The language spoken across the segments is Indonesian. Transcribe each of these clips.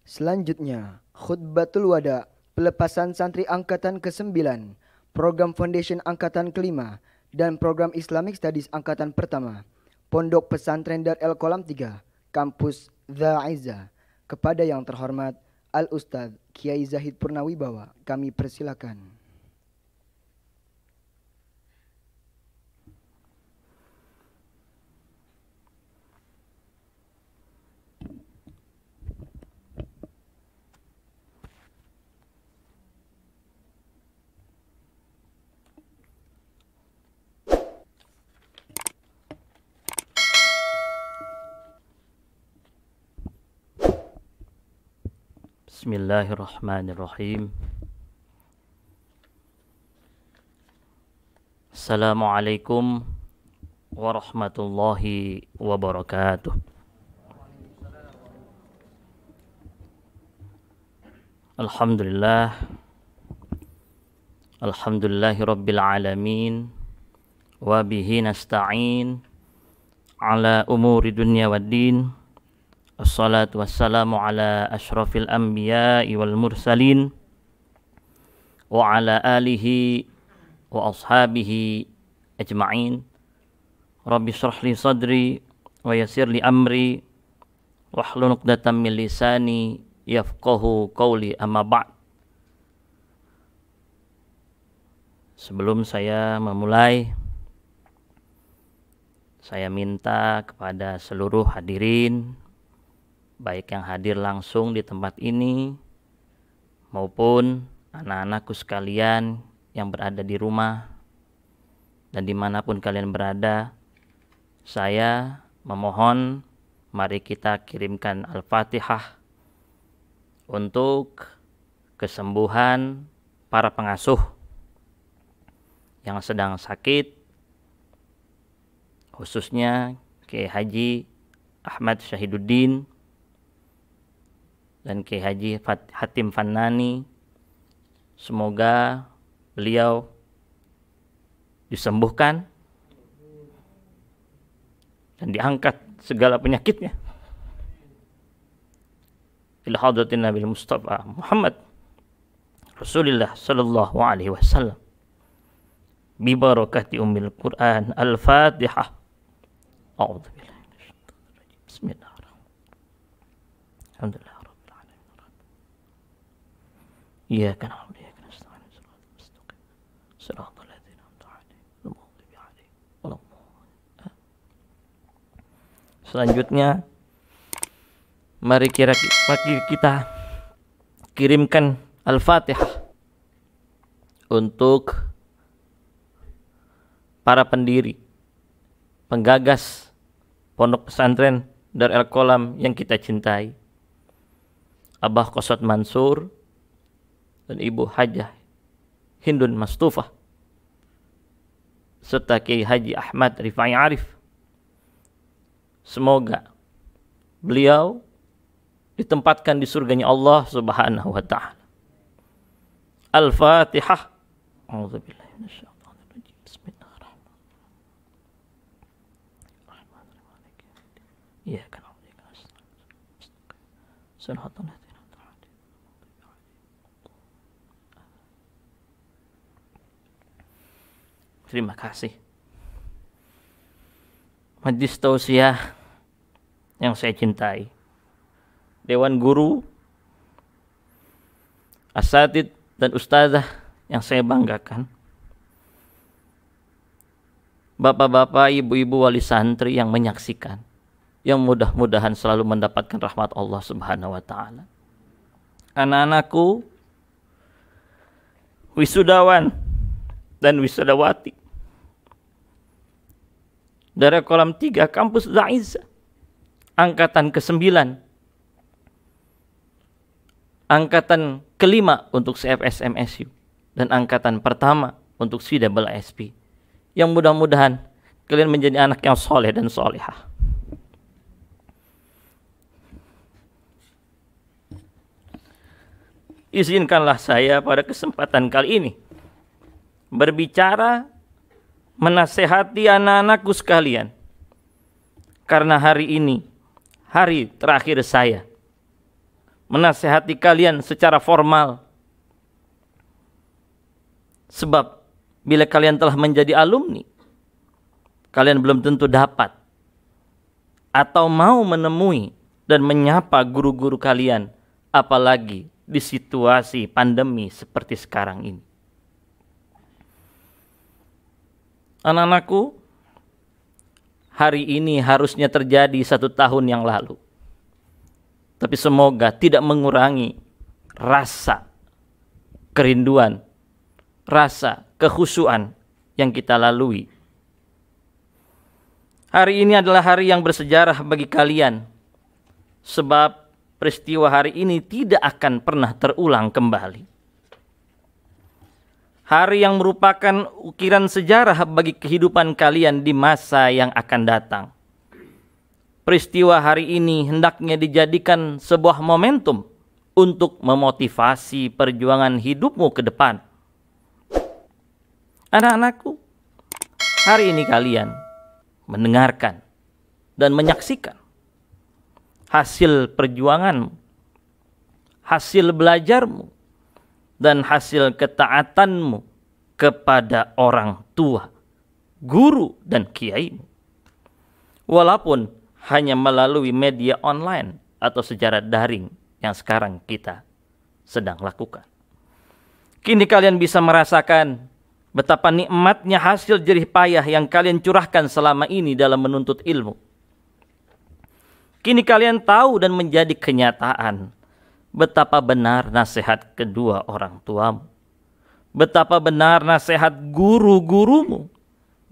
Selanjutnya, khutbatul wada, pelepasan santri angkatan ke-9, program foundation angkatan ke-5, dan program Islamic Studies angkatan pertama, Pondok Pesantren Dar El Kolam 3, Kampus Za'iza. Kepada yang terhormat Al-Ustadz Kiai Zahid Purnawibawa, kami persilakan. Bismillahirrahmanirrahim. Assalamualaikum warahmatullahi wabarakatuh. Alhamdulillahi rabbil alamin, wa bihi nasta'in ala umuri dunya waddin. Assalatu wassalamu ala ashrafil anbiya'i wal mursalin wa ala alihi wa ashabihi ajma'in. Rabbi shrah li sadri wa yassir li amri wahlul 'uqdatam min lisani yafqahu qawli, amma ba'd. Sebelum saya memulai, saya minta kepada seluruh hadirin, baik yang hadir langsung di tempat ini maupun anak-anakku sekalian yang berada di rumah dan dimanapun kalian berada, saya memohon mari kita kirimkan Al-Fatihah untuk kesembuhan para pengasuh yang sedang sakit, khususnya Kiai Haji Ahmad Syahiduddin dan Kiai Haji Hatim Fannani. Semoga beliau disembuhkan dan diangkat segala penyakitnya ila hadratin Nabi Mustafa Muhammad Rasulullah sallallahu alaihi wasallam bi barakati ummil Quran. Al-Fatihah. A'udzu billahi minasyaitonir rajim. Bismillahirrahmanirrahim. Alhamdulillah. Iyyaka na'budu wa iyyaka nasta'in. Shiratal ladzina an'amta 'alaihim ghairil maghdubi 'alaihim waladdallin. Selanjutnya, mari kita kirimkan Al-Fatihah untuk para pendiri, penggagas Pondok Pesantren Dar El Kolam yang kita cintai, Abah Qosot Mansur dan Ibu Hajah Hindun Mastufah, serta Kiai Haji Ahmad Rifai Arif. Semoga beliau ditempatkan di surganya Allah Subhanahu wa ta'ala. Al-Fatihah. A'udzubillahi minasyaitonir rajim. Bismillahirrahmanirrahim. Iyyaka na'budu wa iyyaka nasta'in. Shiratal ladzina an'amta 'alaihim. Terima kasih. Majlis Tausiah yang saya cintai, Dewan Guru, asatid dan ustazah yang saya banggakan, bapak-bapak, ibu-ibu wali santri yang menyaksikan, yang mudah-mudahan selalu mendapatkan rahmat Allah Subhanahu wa ta'ala. Anak-anakku, wisudawan dan wisudawati dari Kolam 3 Kampus Za'iza angkatan ke-9, angkatan ke-5 untuk CFS MSU, dan angkatan pertama untuk CWSP, yang mudah-mudahan kalian menjadi anak yang soleh dan solehah. Izinkanlah saya pada kesempatan kali ini berbicara, menasehati anak-anakku sekalian, karena hari ini hari terakhir saya menasehati kalian secara formal. Sebab bila kalian telah menjadi alumni, kalian belum tentu dapat atau mau menemui dan menyapa guru-guru kalian, apalagi di situasi pandemi seperti sekarang ini. Anak-anakku, hari ini harusnya terjadi 1 tahun yang lalu. Tapi semoga tidak mengurangi rasa kerinduan, rasa kekhusyuan yang kita lalui. Hari ini adalah hari yang bersejarah bagi kalian, sebab peristiwa hari ini tidak akan pernah terulang kembali. Hari yang merupakan ukiran sejarah bagi kehidupan kalian di masa yang akan datang. Peristiwa hari ini hendaknya dijadikan sebuah momentum untuk memotivasi perjuangan hidupmu ke depan. Anak-anakku, hari ini kalian mendengarkan dan menyaksikan hasil perjuanganmu, hasil belajarmu, dan hasil ketaatanmu kepada orang tua, guru, dan kiaimu. Walaupun hanya melalui media online atau secara daring yang sekarang kita sedang lakukan. Kini kalian bisa merasakan betapa nikmatnya hasil jerih payah yang kalian curahkan selama ini dalam menuntut ilmu. Kini kalian tahu dan menjadi kenyataan betapa benar nasihat kedua orang tuamu. Betapa benar nasihat guru-gurumu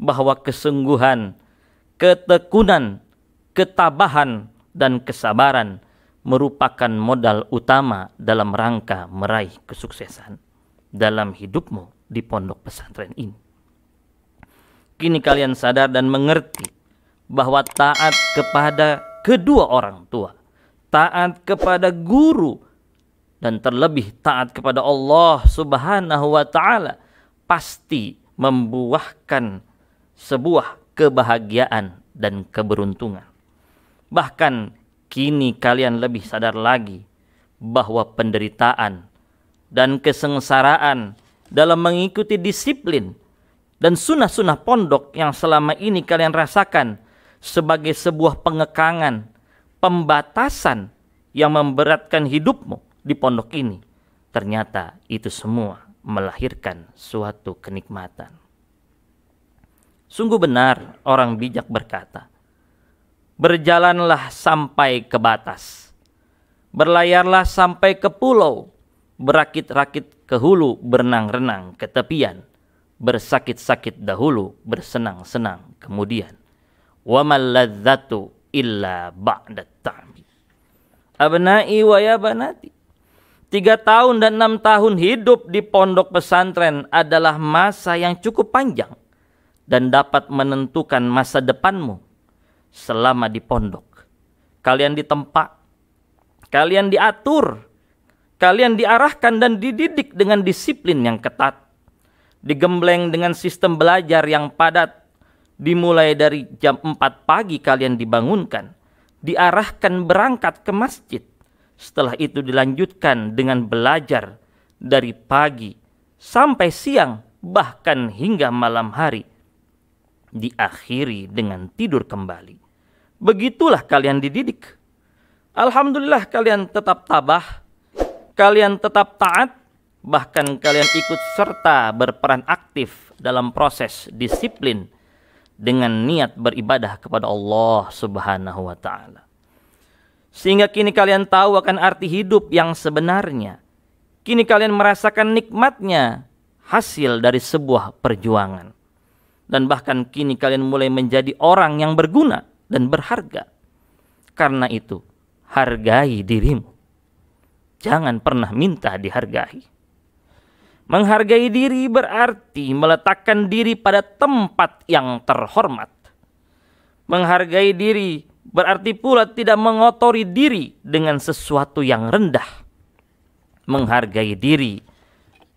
bahwa kesungguhan, ketekunan, ketabahan, dan kesabaran merupakan modal utama dalam rangka meraih kesuksesan dalam hidupmu di pondok pesantren ini. Kini kalian sadar dan mengerti bahwa taat kepada kedua orang tua, taat kepada guru, dan terlebih taat kepada Allah Subhanahu wa Ta'ala pasti membuahkan sebuah kebahagiaan dan keberuntungan. Bahkan kini kalian lebih sadar lagi bahwa penderitaan dan kesengsaraan dalam mengikuti disiplin dan sunnah-sunnah pondok yang selama ini kalian rasakan sebagai sebuah pengekangan, pembatasan yang memberatkan hidupmu di pondok ini, ternyata itu semua melahirkan suatu kenikmatan. Sungguh benar orang bijak berkata, berjalanlah sampai ke batas, berlayarlah sampai ke pulau, berakit-rakit ke hulu, berenang-renang ke tepian, bersakit-sakit dahulu, bersenang-senang kemudian. Wa mal ladzatu illa ba'da ta'mi. Abnai wa ya banati. 3 tahun dan 6 tahun hidup di pondok pesantren adalah masa yang cukup panjang dan dapat menentukan masa depanmu selama di pondok. Kalian ditempa, kalian diatur, kalian diarahkan dan dididik dengan disiplin yang ketat, digembleng dengan sistem belajar yang padat. Dimulai dari jam 4 pagi kalian dibangunkan, diarahkan berangkat ke masjid. Setelah itu dilanjutkan dengan belajar dari pagi sampai siang, bahkan hingga malam hari. Diakhiri dengan tidur kembali. Begitulah kalian dididik. Alhamdulillah kalian tetap tabah, kalian tetap taat, bahkan kalian ikut serta berperan aktif dalam proses disiplin dengan niat beribadah kepada Allah Subhanahu wa Ta'ala. Sehingga kini kalian tahu akan arti hidup yang sebenarnya. Kini kalian merasakan nikmatnya hasil dari sebuah perjuangan. Dan bahkan kini kalian mulai menjadi orang yang berguna dan berharga. Karena itu, hargai dirimu. Jangan pernah minta dihargai. Menghargai diri berarti meletakkan diri pada tempat yang terhormat. Menghargai diri berarti pula tidak mengotori diri dengan sesuatu yang rendah. Menghargai diri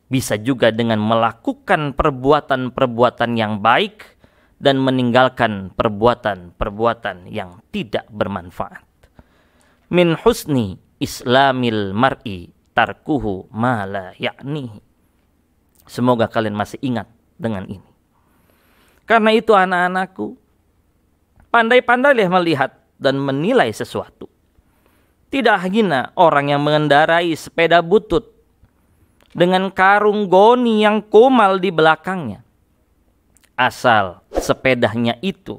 bisa juga dengan melakukan perbuatan-perbuatan yang baik dan meninggalkan perbuatan-perbuatan yang tidak bermanfaat. Min husni islamil mar'i tarkuhu ma la ya'nihi. Semoga kalian masih ingat dengan ini. Karena itu anak-anakku, pandai-pandailah melihat dan menilai sesuatu. Tidak hina orang yang mengendarai sepeda butut dengan karung goni yang komal di belakangnya. Asal sepedanya itu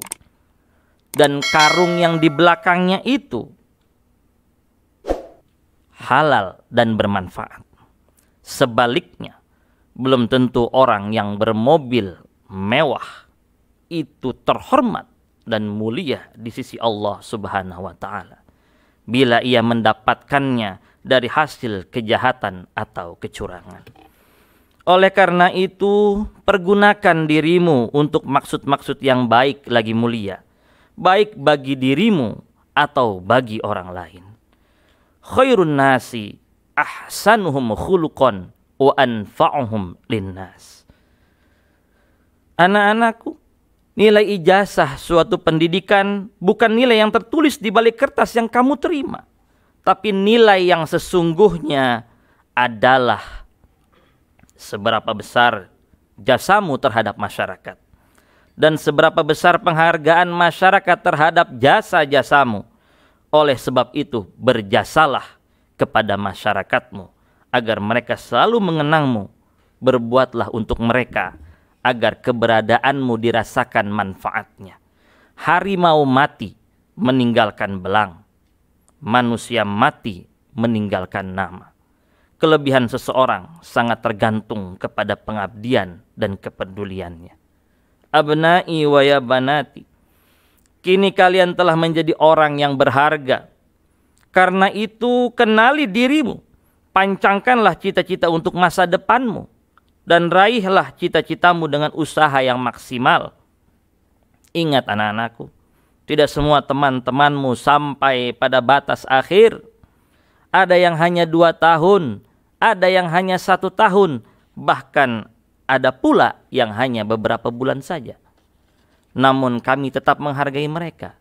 dan karung yang di belakangnya itu halal dan bermanfaat. Sebaliknya, belum tentu orang yang bermobil mewah itu terhormat dan mulia di sisi Allah Subhanahu wa taala bila ia mendapatkannya dari hasil kejahatan atau kecurangan. Oleh karena itu, pergunakan dirimu untuk maksud-maksud yang baik lagi mulia, baik bagi dirimu atau bagi orang lain. Khairun nasi ahsanuhum khuluqan wa anfa'uhum linnas. Anak-anakku, nilai ijazah suatu pendidikan bukan nilai yang tertulis di balik kertas yang kamu terima, tapi nilai yang sesungguhnya adalah seberapa besar jasamu terhadap masyarakat dan seberapa besar penghargaan masyarakat terhadap jasa-jasamu. Oleh sebab itu, berjasalah kepada masyarakatmu agar mereka selalu mengenangmu. Berbuatlah untuk mereka agar keberadaanmu dirasakan manfaatnya. Harimau mati meninggalkan belang, manusia mati meninggalkan nama. Kelebihan seseorang sangat tergantung kepada pengabdian dan kepeduliannya. Abnai wa ya banati, kini kalian telah menjadi orang yang berharga. Karena itu kenali dirimu, pancangkanlah cita-cita untuk masa depanmu, dan raihlah cita-citamu dengan usaha yang maksimal. Ingat anak-anakku, tidak semua teman-temanmu sampai pada batas akhir. Ada yang hanya 2 tahun, ada yang hanya 1 tahun, bahkan ada pula yang hanya beberapa bulan saja. Namun kami tetap menghargai mereka.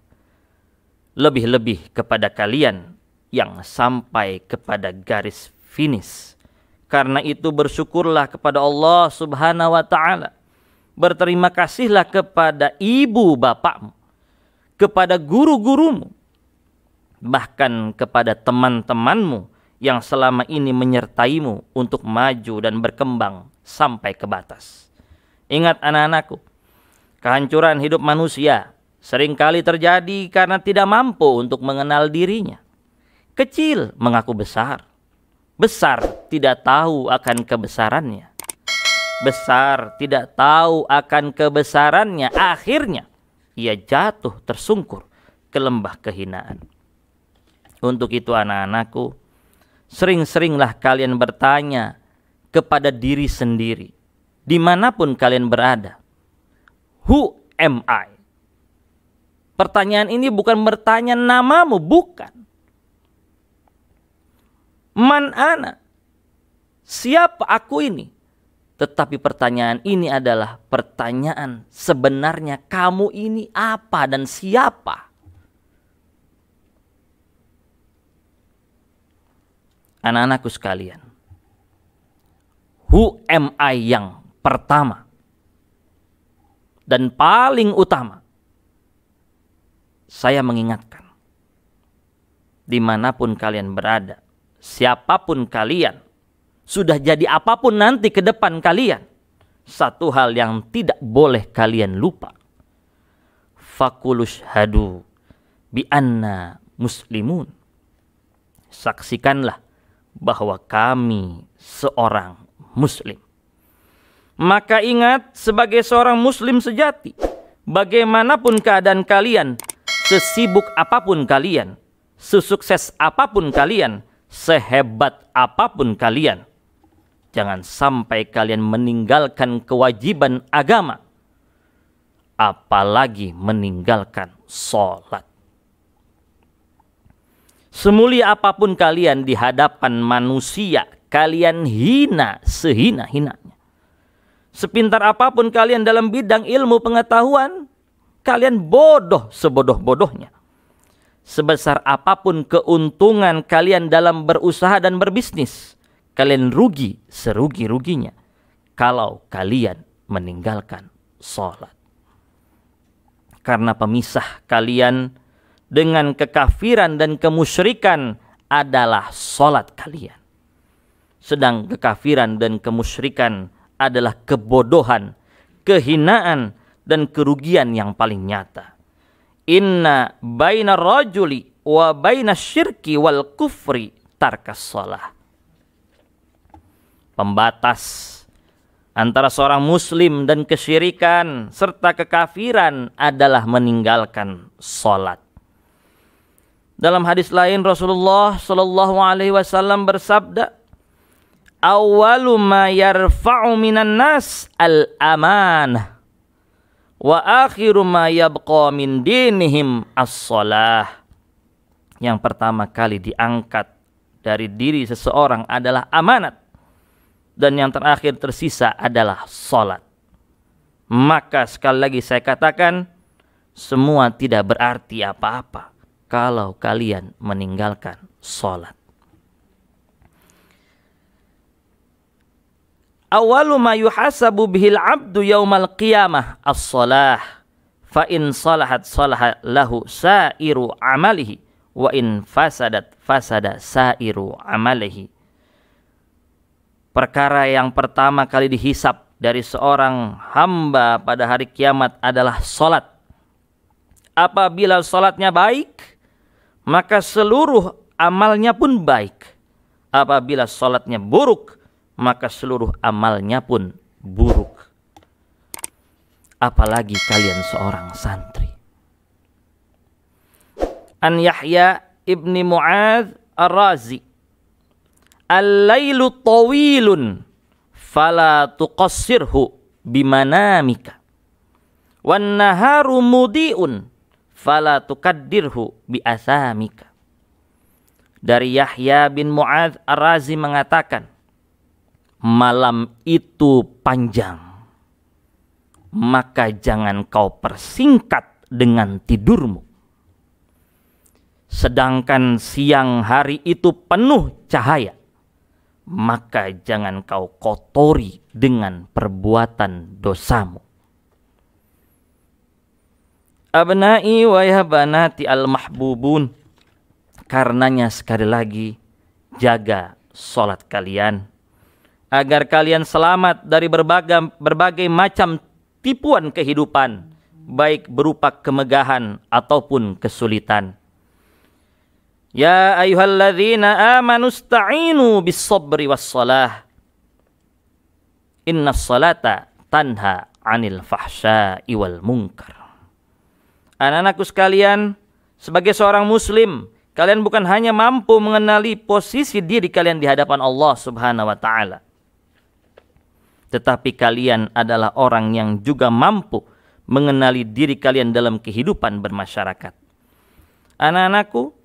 Lebih-lebih kepada kalian yang sampai kepada garis finish. Karena itu bersyukurlah kepada Allah Subhanahu wa taala. Berterima kasihlah kepada ibu bapakmu, kepada guru-gurumu, bahkan kepada teman-temanmu yang selama ini menyertaimu untuk maju dan berkembang sampai ke batas. Ingat anak-anakku, kehancuran hidup manusia seringkali terjadi karena tidak mampu untuk mengenal dirinya. Kecil mengaku besar, besar tidak tahu akan kebesarannya. Besar tidak tahu akan kebesarannya, akhirnya ia jatuh tersungkur ke lembah kehinaan. Untuk itu anak-anakku, sering-seringlah kalian bertanya kepada diri sendiri, dimanapun kalian berada. Who am I? Pertanyaan ini bukan bertanya namamu, bukan. Man ana? Siapa aku ini? Tetapi pertanyaan ini adalah pertanyaan sebenarnya kamu ini apa dan siapa? Anak-anakku sekalian, who am I yang pertama dan paling utama, saya mengingatkan, dimanapun kalian berada, siapapun kalian, sudah jadi apapun nanti ke depan kalian, satu hal yang tidak boleh kalian lupa. Fakulush hadu bi anna muslimun. Saksikanlah bahwa kami seorang muslim. Maka ingat, sebagai seorang muslim sejati, bagaimanapun keadaan kalian, sesibuk apapun kalian, sesukses apapun kalian, sehebat apapun kalian, jangan sampai kalian meninggalkan kewajiban agama, apalagi meninggalkan sholat. Semulia apapun kalian di hadapan manusia, kalian hina sehina-hinanya. Sepintar apapun kalian dalam bidang ilmu pengetahuan, kalian bodoh sebodoh-bodohnya. sebesar apapun keuntungan kalian dalam berusaha dan berbisnis, kalian rugi serugi-ruginya kalau kalian meninggalkan sholat. Karena pemisah kalian dengan kekafiran dan kemusyrikan adalah sholat kalian. Sedang kekafiran dan kemusyrikan adalah kebodohan, kehinaan, dan kerugian yang paling nyata. Inna baina rajuli wa baina syirki wal kufri tarkas shalah. Pembatas antara seorang muslim dan kesyirikan serta kekafiran adalah meninggalkan salat. Dalam hadis lain Rasulullah sallallahu alaihi wasallam bersabda, "Awwalu ma yarfa'u minan nas al-amanah. Wa akhiru ma yabqa min dinihim as-shalah." Yang pertama kali diangkat dari diri seseorang adalah amanat, dan yang terakhir tersisa adalah salat. Maka sekali lagi saya katakan, semua tidak berarti apa-apa kalau kalian meninggalkan salat. Awalu ma yuhasabu bihil abdu yaumal qiyamah as-salah, fa in salahat salaha lahu sairu amalihi, wa in fasadat fasada sairu amalihi. Perkara yang pertama kali dihisap dari seorang hamba pada hari kiamat adalah salat. Apabila salatnya baik, maka seluruh amalnya pun baik. Apabila salatnya buruk, maka seluruh amalnya pun buruk. Apalagi kalian seorang santri. An Yahya ibni Mu'adz Ar-Razi, "Al-lailu tawilun fala tuqassirhu bimanamika, wan naharu mudiun fala tukaddirhu biathamika." Dari Yahya bin Mu'adz Ar-Razi mengatakan, malam itu panjang, maka jangan kau persingkat dengan tidurmu. Sedangkan siang hari itu penuh cahaya, maka jangan kau kotori dengan perbuatan dosamu. Abnai wa ya banati al-mahbubun, karenanya sekali lagi jaga salat kalian, agar kalian selamat dari berbagai macam tipuan kehidupan, baik berupa kemegahan ataupun kesulitan. Ya ayyuhalladzina amanu ista'inu bis-sabri was-salah, innas salata tanha 'anil fahsya'i wal munkar. Anak-anakku sekalian, sebagai seorang muslim, kalian bukan hanya mampu mengenali posisi diri kalian di hadapan Allah Subhanahu wa taala, tetapi kalian adalah orang yang juga mampu mengenali diri kalian dalam kehidupan bermasyarakat. Anak-anakku,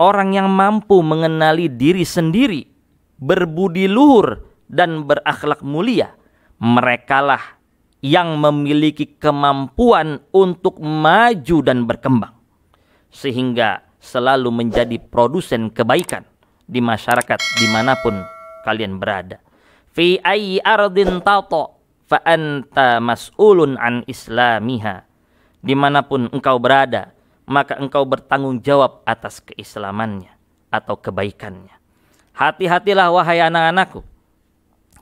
orang yang mampu mengenali diri sendiri, berbudi luhur dan berakhlak mulia, merekalah yang memiliki kemampuan untuk maju dan berkembang, sehingga selalu menjadi produsen kebaikan di masyarakat dimanapun kalian berada. Fi ayyi ardin tato fa anta mas'ulun an islamiha. Dimanapun engkau berada, maka engkau bertanggung jawab atas keislamannya atau kebaikannya. Hati-hatilah wahai anak-anakku,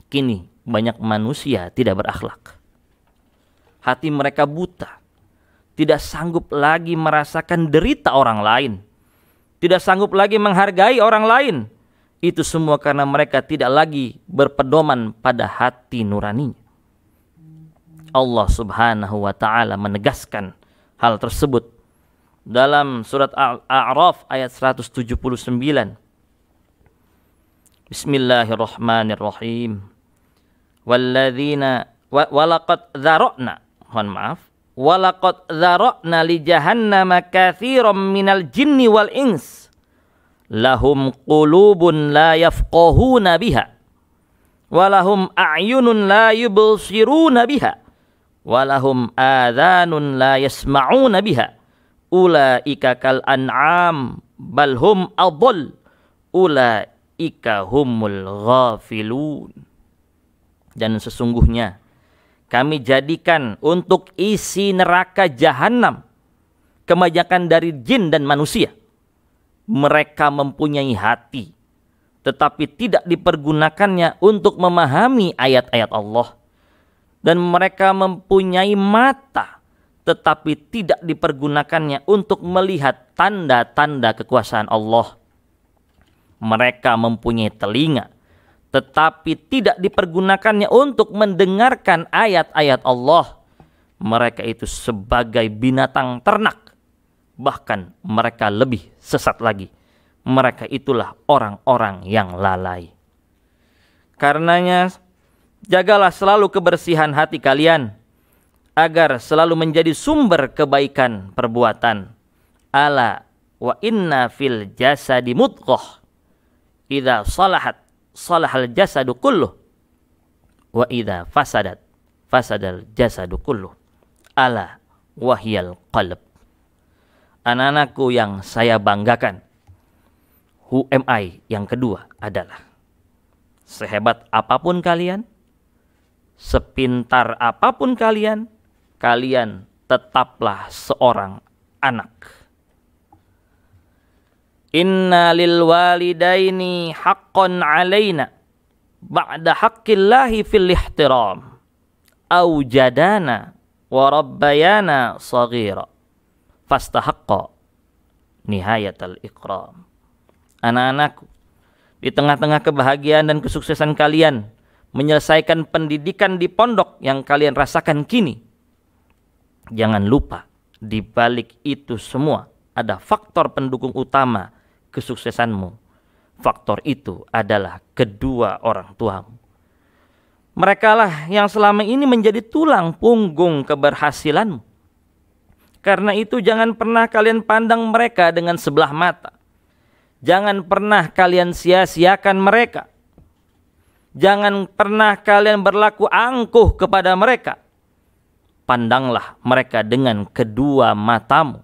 kini banyak manusia tidak berakhlak. Hati mereka buta, tidak sanggup lagi merasakan derita orang lain, tidak sanggup lagi menghargai orang lain. Itu semua karena mereka tidak lagi berpedoman pada hati nuraninya. Allah Subhanahu wa taala menegaskan hal tersebut dalam surat Al-A'raf ayat 179. Bismillahirrahmanirrahim. Walladzina walaqad dzara'na, walaqad dzara'na li jahannama katsiran minal jinni wal ins. Lahum qulubun la yafqahuna biha, walahum a'yunun la yubsiruna biha, walahum adhanun la yasma'una biha, ulaika kal an'am bal hum adall ulaika humul ghafilun. Dan sesungguhnya kami jadikan untuk isi neraka jahanam kebanyakan dari jin dan manusia. Mereka mempunyai hati, tetapi tidak dipergunakannya untuk memahami ayat-ayat Allah. Dan mereka mempunyai mata, tetapi tidak dipergunakannya untuk melihat tanda-tanda kekuasaan Allah. Mereka mempunyai telinga, tetapi tidak dipergunakannya untuk mendengarkan ayat-ayat Allah. Mereka itu sebagai binatang ternak, bahkan mereka lebih sesat lagi. Mereka itulah orang-orang yang lalai. Karenanya, jagalah selalu kebersihan hati kalian, agar selalu menjadi sumber kebaikan perbuatan. Ala wa inna fil jasadi mudghah, idza salahat salahal jasadu kulluh, wa idza fasadat fasadal jasadu kulluh. Ala wahyal qalb. Anak-anakku yang saya banggakan, who am I yang kedua adalah, sehebat apapun kalian, sepintar apapun kalian, kalian tetaplah seorang anak. Inna lil walidaini haqqan alaina ba'da haqqillahi fil ihtiram aujadana wa rabbayana saghira fastahaqqa nihayatal ikram. Anak-anakku, di tengah-tengah kebahagiaan dan kesuksesan kalian menyelesaikan pendidikan di pondok yang kalian rasakan kini, jangan lupa di balik itu semua ada faktor pendukung utama kesuksesanmu. Faktor itu adalah kedua orang tuamu. Merekalah yang selama ini menjadi tulang punggung keberhasilanmu. Karena itu jangan pernah kalian pandang mereka dengan sebelah mata. Jangan pernah kalian sia-siakan mereka. Jangan pernah kalian berlaku angkuh kepada mereka. Pandanglah mereka dengan kedua matamu.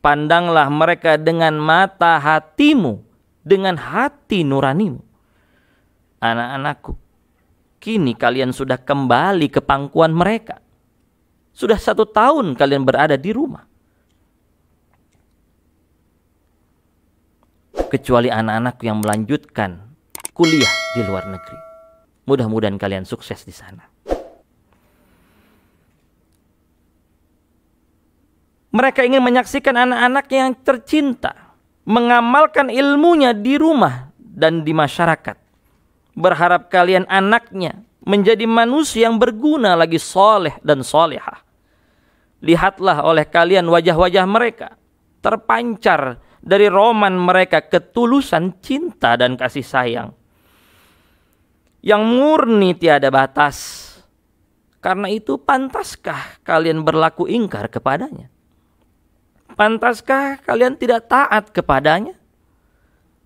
Pandanglah mereka dengan mata hatimu, dengan hati nuranimu. Anak-anakku, kini kalian sudah kembali ke pangkuan mereka. Sudah 1 tahun kalian berada di rumah. Kecuali anak-anakku yang melanjutkan kuliah di luar negeri. Mudah-mudahan kalian sukses di sana. Mereka ingin menyaksikan anak-anak yang tercinta mengamalkan ilmunya di rumah dan di masyarakat. Berharap kalian anaknya menjadi manusia yang berguna lagi, soleh dan solehah. Lihatlah oleh kalian wajah-wajah mereka terpancar dari roman mereka ketulusan cinta dan kasih sayang yang murni tiada batas. Karena itu pantaskah kalian berlaku ingkar kepadanya? Pantaskah kalian tidak taat kepadanya?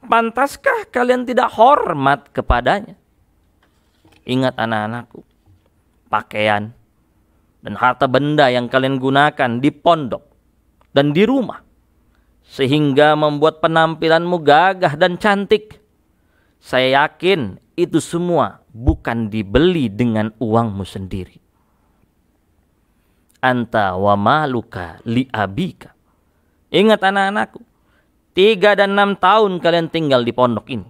Pantaskah kalian tidak hormat kepadanya? Ingat anak-anakku, pakaian dan harta benda yang kalian gunakan di pondok dan di rumah, sehingga membuat penampilanmu gagah dan cantik, saya yakin itu semua bukan dibeli dengan uangmu sendiri. Anta wa maluka li abika. Ingat anak-anakku, 3 dan 6 tahun kalian tinggal di pondok ini.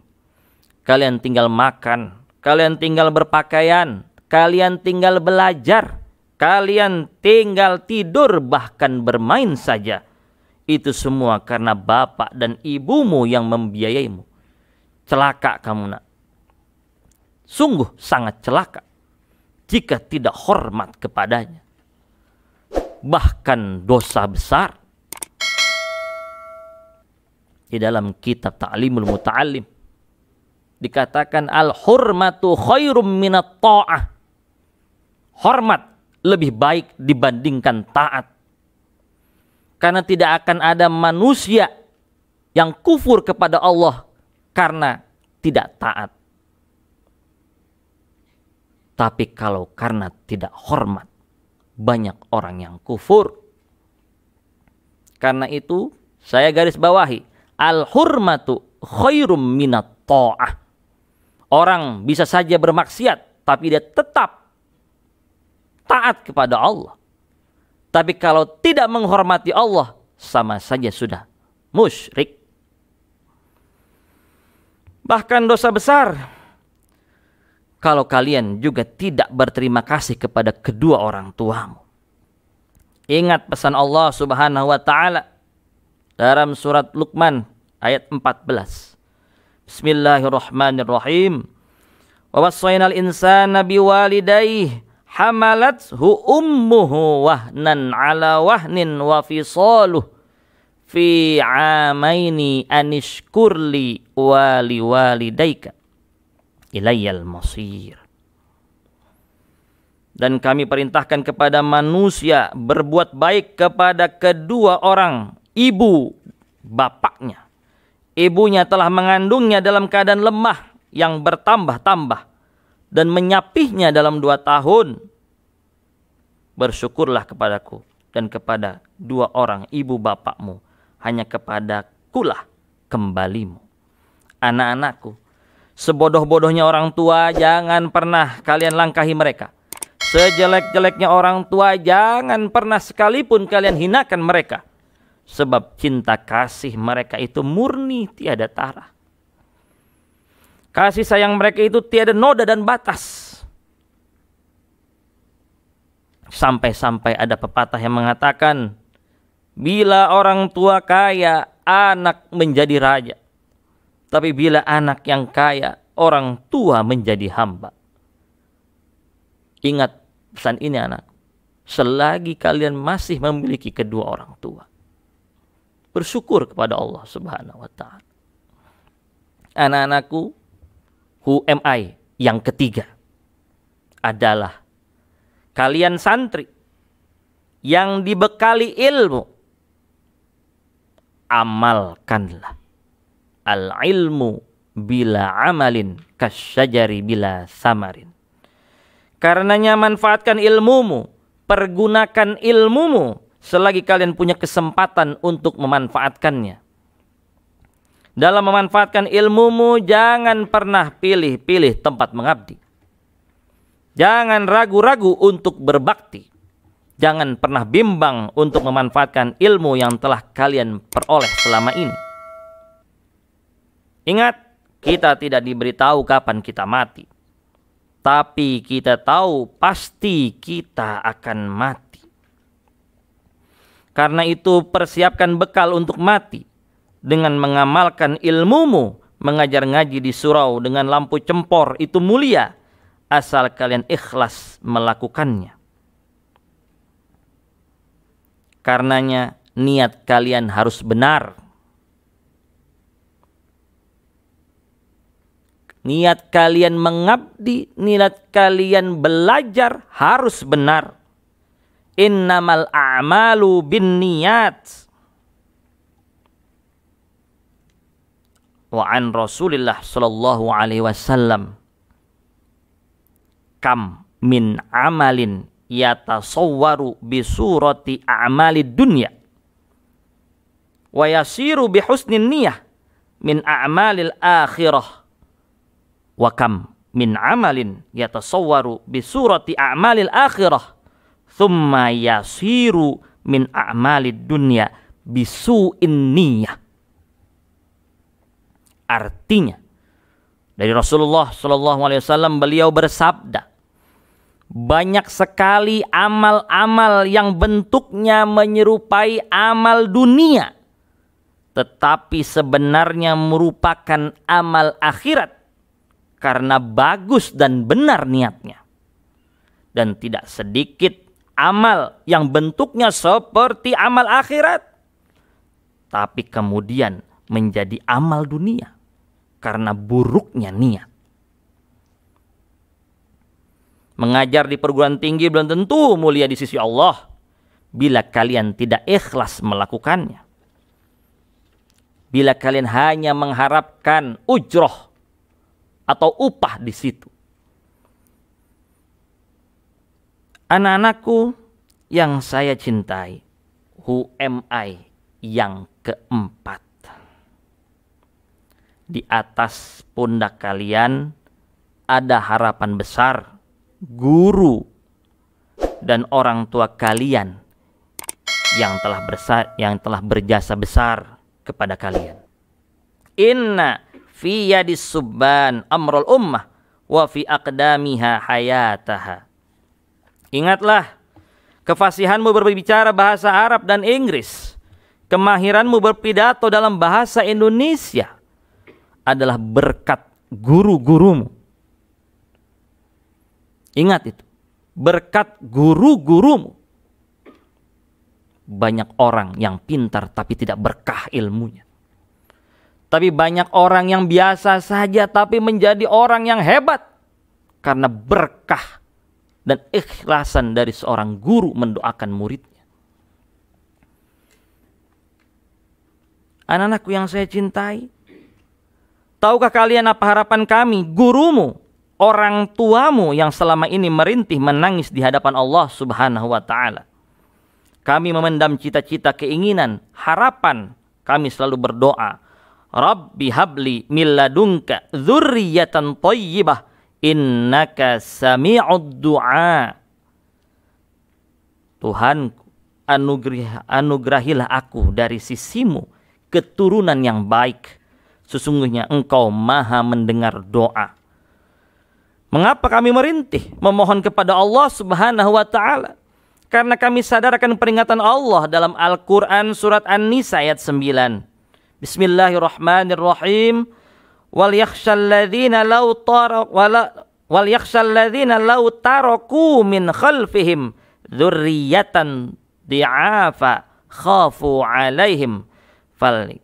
Kalian tinggal makan, kalian tinggal berpakaian, kalian tinggal belajar, kalian tinggal tidur, bahkan bermain saja. Itu semua karena bapak dan ibumu yang membiayaimu. Celaka kamu nak. Sungguh sangat celaka jika tidak hormat kepadanya. Bahkan dosa besar. Di dalam kitab Ta'limul Muta'allim dikatakan al-hurmatu khairum minat ta'ah. Hormat lebih baik dibandingkan taat. Karena tidak akan ada manusia yang kufur kepada Allah karena tidak taat. Tapi kalau karena tidak hormat, banyak orang yang kufur. Karena itu saya garis bawahi, al-hurmatu khairum minat ta'ah. Orang bisa saja bermaksiat, tapi dia tetap taat kepada Allah. Tapi kalau tidak menghormati Allah, sama saja sudah musyrik. Bahkan dosa besar kalau kalian juga tidak berterima kasih kepada kedua orang tuamu. Ingat pesan Allah Subhanahu wa taala dalam surat Luqman ayat 14. Bismillahirrahmanirrahim. Wa wassaynal insana biwalidayhi hamalathu ummuhu wahnan ala wahnin wa fisaluhu fi amaini anishkurli wali walidayka ilayyal masir. Dan kami perintahkan kepada manusia berbuat baik kepada kedua orang ibu bapaknya. Ibunya telah mengandungnya dalam keadaan lemah yang bertambah-tambah dan menyapihnya dalam 2 tahun. Bersyukurlah kepadaku dan kepada 2 orang ibu bapakmu, hanya kepadakulah kembalimu. Anak-anakku, sebodoh-bodohnya orang tua jangan pernah kalian langkahi mereka. Sejelek-jeleknya orang tua jangan pernah sekalipun kalian hinakan mereka. Sebab cinta kasih mereka itu murni tiada tara. Kasih sayang mereka itu tiada noda dan batas. Sampai-sampai ada pepatah yang mengatakan, bila orang tua kaya, anak menjadi raja. Tapi bila anak yang kaya, orang tua menjadi hamba. Ingat pesan ini anak. Selagi kalian masih memiliki kedua orang tua, bersyukur kepada Allah Subhanahu wa ta'ala. Anak-anakku, who am I? Yang ketiga adalah kalian santri yang dibekali ilmu, amalkanlah. Al-ilmu bila amalin kasyajari bila samarin. Karenanya manfaatkan ilmumu, pergunakan ilmumu selagi kalian punya kesempatan untuk memanfaatkannya. Dalam memanfaatkan ilmumu, jangan pernah pilih-pilih tempat mengabdi. Jangan ragu-ragu untuk berbakti. Jangan pernah bimbang untuk memanfaatkan ilmu yang telah kalian peroleh selama ini. Ingat, kita tidak diberitahu kapan kita mati. Tapi kita tahu pasti kita akan mati. Karena itu persiapkan bekal untuk mati dengan mengamalkan ilmumu. Mengajar ngaji di surau dengan lampu cempor itu mulia, asal kalian ikhlas melakukannya. Karenanya niat kalian harus benar. Niat kalian mengabdi, niat kalian belajar harus benar. Innamal a'malu bin niyat. Wa an Rasulillah sallallahu alaihi wasallam, kam min amalin yatasawwaru bi surati a'malid dunya wa yasiru bi husnin niyah min a'malil akhirah. Wa kam min amalin yatasawwaru bi surati a'malil akhirah thumma yasiru min a'malid dunya bisu'in niyah. Artinya dari Rasulullah SAW, beliau bersabda, banyak sekali amal-amal yang bentuknya menyerupai amal dunia, tetapi sebenarnya merupakan amal akhirat karena bagus dan benar niatnya. Dan tidak sedikit amal yang bentuknya seperti amal akhirat, tapi kemudian menjadi amal dunia karena buruknya niat. Mengajar di perguruan tinggi belum tentu mulia di sisi Allah bila kalian tidak ikhlas melakukannya. Bila kalian hanya mengharapkan ujroh atau upah di situ. Anak-anakku yang saya cintai, who am I? yang keempat. Di atas pundak kalian ada harapan besar, guru dan orang tua kalian yang telah berjasa besar kepada kalian. Inna fi yadis subban amrul ummah wa fi aqdamiha hayataha. Ingatlah, kefasihanmu berbicara bahasa Arab dan Inggris, kemahiranmu berpidato dalam bahasa Indonesia adalah berkat guru-gurumu. Ingat itu, berkat guru-gurumu. Banyak orang yang pintar tapi tidak berkah ilmunya. Tapi banyak orang yang biasa saja tapi menjadi orang yang hebat karena berkah dan ikhlasan dari seorang guru mendoakan muridnya. Anak-anakku yang saya cintai, tahukah kalian apa harapan kami, gurumu, orang tuamu yang selama ini merintih menangis di hadapan Allah Subhanahu wa Ta'ala? Kami memendam cita-cita, keinginan, harapan. Kami selalu berdoa, Rabbi habli min ladunka dzurriyyatan thayyibah innaka sami'ud du'a. Tuhanku, anugerahilah aku dari sisimu keturunan yang baik. Sesungguhnya Engkau maha mendengar doa. Mengapa kami merintih memohon kepada Allah Subhanahu wa Ta'ala? Karena kami sadar akan peringatan Allah dalam Al-Quran surat An-Nisa ayat 9. Bismillahirrahmanirrahim. Wal yakhshalladzina law taraku min khalfihim dzurriyyatan di'afa khafu alaihim fal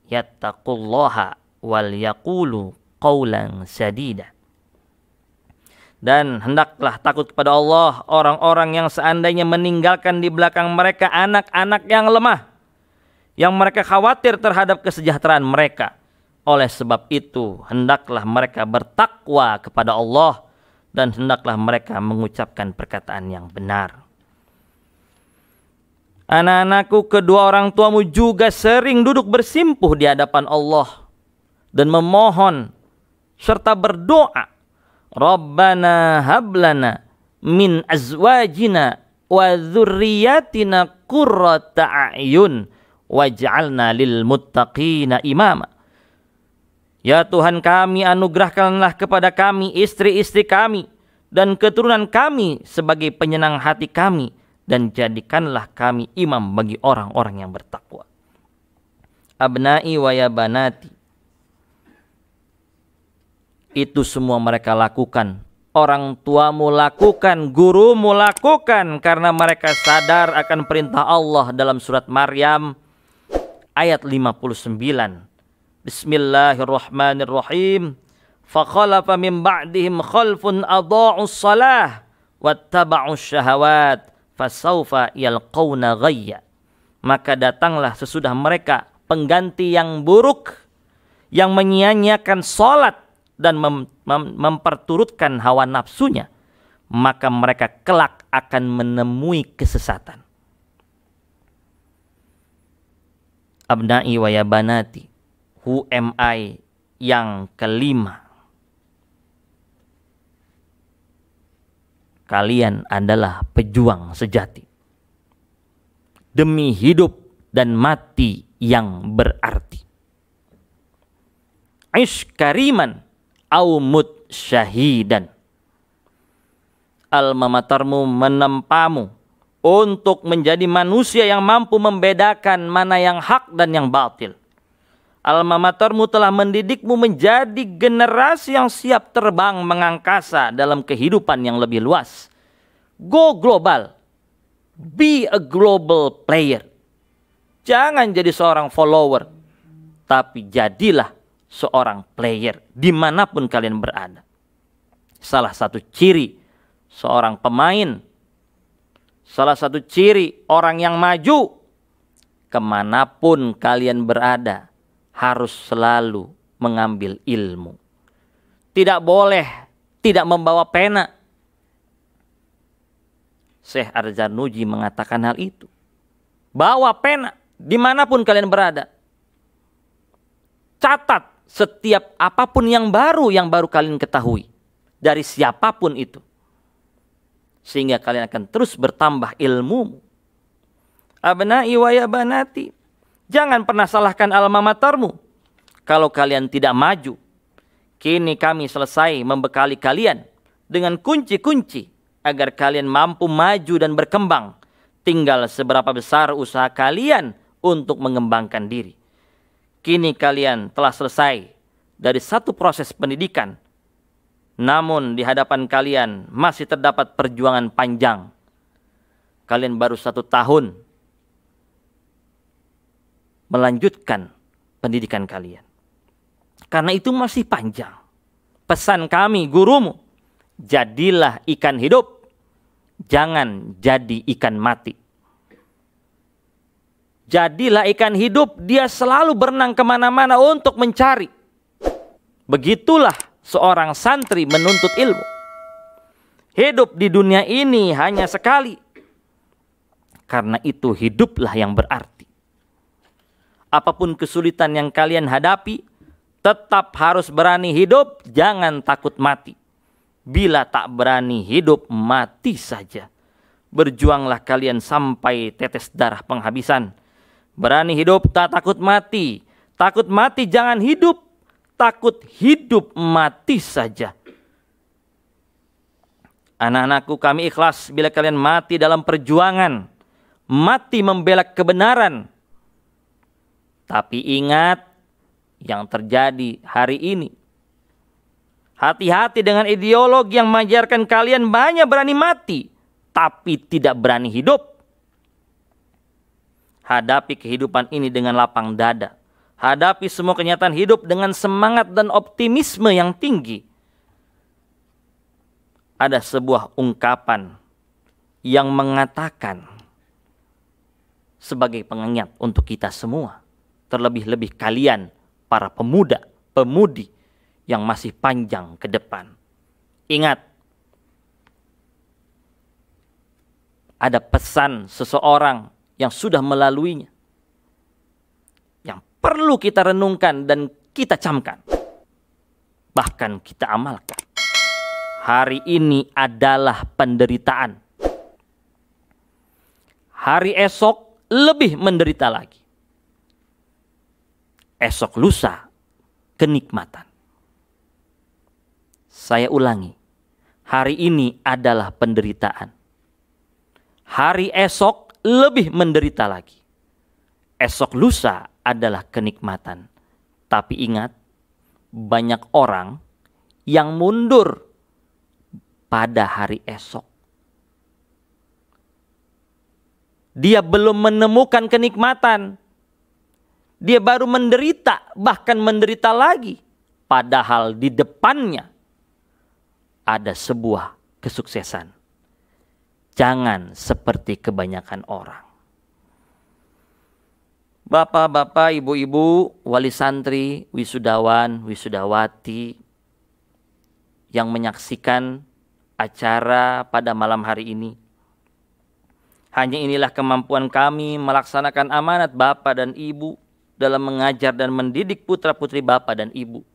yattaqullaha wal yaqulu qawlan sadida. Dan hendaklah takut kepada Allah orang-orang yang seandainya meninggalkan di belakang mereka anak-anak yang lemah, yang mereka khawatir terhadap kesejahteraan mereka. Oleh sebab itu hendaklah mereka bertakwa kepada Allah dan hendaklah mereka mengucapkan perkataan yang benar. Anak-anakku, kedua orang tuamu juga sering duduk bersimpuh di hadapan Allah dan memohon serta berdoa, Rabbana hablana min azwajina wa dzurriyyatina qurrata a'yun waj'alna lil muttaqina imama. Ya Tuhan kami, anugerahkanlah kepada kami istri-istri kami dan keturunan kami sebagai penyenang hati kami, dan jadikanlah kami imam bagi orang-orang yang bertakwa. Abnai wa ya banati, itu semua mereka lakukan, orang tuamu lakukan, gurumu lakukan, karena mereka sadar akan perintah Allah dalam surat Maryam ayat 59. Bismillahirrahmanirrahim. Fakhalafa min ba'dihim khalfun adha'us salah wattaba'us syahawat fasawfa yalqawna ghayya. Maka datanglah sesudah mereka pengganti yang buruk, yang menyia-nyiakan salat dan memperturutkan hawa nafsunya, maka mereka kelak akan menemui kesesatan. Abnai wa ya banati, who am I yang kelima. Kalian adalah pejuang sejati demi hidup dan mati yang berarti. Ish kariman au mut syahidan. Alma matermu menempamu untuk menjadi manusia yang mampu membedakan mana yang hak dan yang batil. Alma matermu telah mendidikmu menjadi generasi yang siap terbang mengangkasa dalam kehidupan yang lebih luas. Go global. Be a global player. Jangan jadi seorang follower, tapi jadilah seorang player dimanapun kalian berada. Salah satu ciri seorang pemain, salah satu ciri orang yang maju, kemanapun kalian berada harus selalu mengambil ilmu. Tidak boleh tidak membawa pena. Syekh Ar-Zarnuji mengatakan hal itu. Bawa pena, dimanapun kalian berada, catat setiap apapun yang baru kalian ketahui dari siapapun itu, sehingga kalian akan terus bertambah ilmu. Abna'i wa ya banati, jangan pernah salahkan alma matermu kalau kalian tidak maju. Kini kami selesai membekali kalian dengan kunci-kunci agar kalian mampu maju dan berkembang. Tinggal seberapa besar usaha kalian untuk mengembangkan diri. Kini kalian telah selesai dari satu proses pendidikan. Namun di hadapan kalian masih terdapat perjuangan panjang. Kalian baru 1 tahun melanjutkan pendidikan kalian. Karena itu masih panjang. Pesan kami gurumu, jadilah ikan hidup, jangan jadi ikan mati. Jadilah ikan hidup, dia selalu berenang kemana-mana untuk mencari. Begitulah seorang santri menuntut ilmu. Hidup di dunia ini hanya sekali. Karena itu hiduplah yang berarti. Apapun kesulitan yang kalian hadapi, tetap harus berani hidup, jangan takut mati. Bila tak berani hidup, mati saja. Berjuanglah kalian sampai tetes darah penghabisan. Berani hidup, tak takut mati. Takut mati, jangan hidup. Takut hidup, mati saja. Anak-anakku, kami ikhlas bila kalian mati dalam perjuangan. Mati membela kebenaran. Tapi ingat yang terjadi hari ini. Hati-hati dengan ideologi yang mengajarkan kalian banyak berani mati, tapi tidak berani hidup. Hadapi kehidupan ini dengan lapang dada. Hadapi semua kenyataan hidup dengan semangat dan optimisme yang tinggi. Ada sebuah ungkapan yang mengatakan sebagai pengingat untuk kita semua. Terlebih-lebih kalian, para pemuda, pemudi yang masih panjang ke depan. Ingat, ada pesan seseorang yang sudah melaluinya, yang perlu kita renungkan dan kita camkan. Bahkan kita amalkan. Hari ini adalah penderitaan. Hari esok lebih menderita lagi. Esok lusa kenikmatan. Saya ulangi, hari ini adalah penderitaan. Hari esok lebih menderita lagi. Esok lusa adalah kenikmatan. Tapi ingat, banyak orang yang mundur pada hari esok. Dia belum menemukan kenikmatan. Dia baru menderita, bahkan menderita lagi. Padahal di depannya ada sebuah kesuksesan. Jangan seperti kebanyakan orang. Bapak-bapak, ibu-ibu, wali santri, wisudawan, wisudawati yang menyaksikan acara pada malam hari ini. Hanya inilah kemampuan kami melaksanakan amanat Bapak dan Ibu dalam mengajar dan mendidik putra-putri Bapak dan Ibu.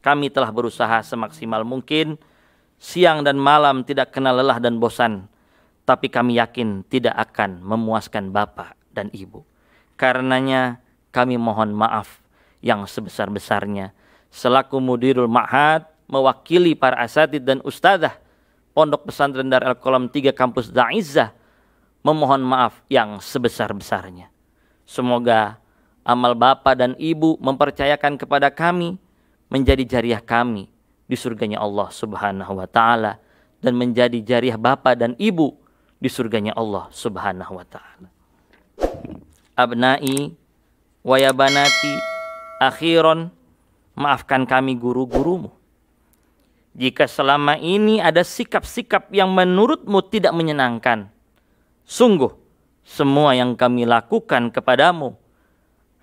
Kami telah berusaha semaksimal mungkin, siang dan malam tidak kenal lelah dan bosan. Tapi kami yakin tidak akan memuaskan Bapak dan Ibu. Karenanya kami mohon maaf yang sebesar-besarnya. Selaku Mudirul Ma'had, mewakili para asatidz dan ustadzah Pondok Pesantren Darul Qalam 3 Kampus Da'izzah, memohon maaf yang sebesar-besarnya. Semoga amal Bapak dan Ibu mempercayakan kepada kami menjadi jariah kami di surganya Allah Subhanahu wa Ta'ala, dan menjadi jariah Bapak dan Ibu di surganya Allah Subhanahu wa Ta'ala. Abna'i wa ya banati, akhiron, maafkan kami guru-gurumu jika selama ini ada sikap-sikap yang menurutmu tidak menyenangkan. Sungguh semua yang kami lakukan kepadamu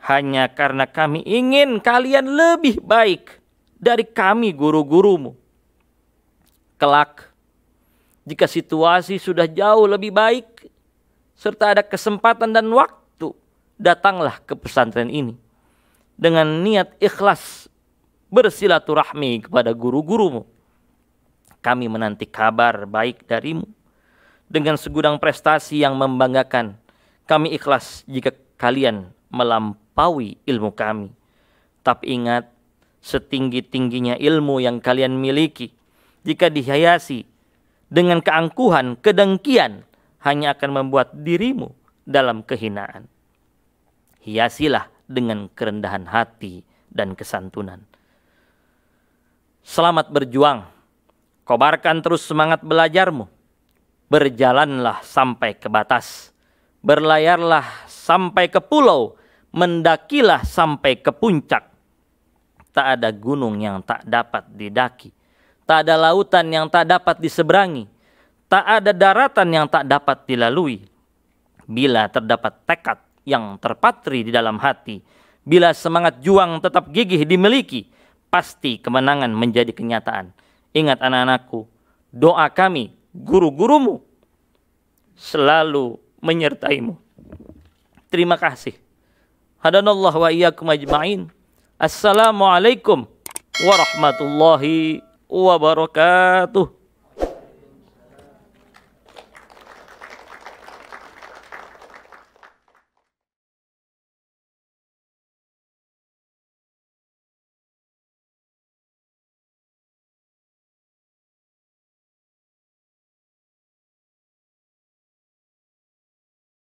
hanya karena kami ingin kalian lebih baik dari kami guru-gurumu. Kelak, jika situasi sudah jauh lebih baik, serta ada kesempatan dan waktu datanglah ke pesantren ini dengan niat ikhlas bersilaturahmi kepada guru-gurumu. Kami menanti kabar baik darimu dengan segudang prestasi yang membanggakan. Kami ikhlas jika kalian melampaui ilmu kami. Tapi ingat, setinggi-tingginya ilmu yang kalian miliki, jika dihiasi dengan keangkuhan, kedengkian, hanya akan membuat dirimu dalam kehinaan. Hiasilah dengan kerendahan hati dan kesantunan. Selamat berjuang. Kobarkan terus semangat belajarmu. Berjalanlah sampai ke batas. Berlayarlah sampai ke pulau. Mendakilah sampai ke puncak. Tak ada gunung yang tak dapat didaki. Tak ada lautan yang tak dapat diseberangi. Tak ada daratan yang tak dapat dilalui. Bila terdapat tekad yang terpatri di dalam hati, bila semangat juang tetap gigih dimiliki, pasti kemenangan menjadi kenyataan. Ingat anak-anakku, doa kami, guru-gurumu, selalu menyertaimu. Terima kasih. Hadanallah wa iyyakum ajma'in. Assalamualaikum warahmatullahi wabarakatuh.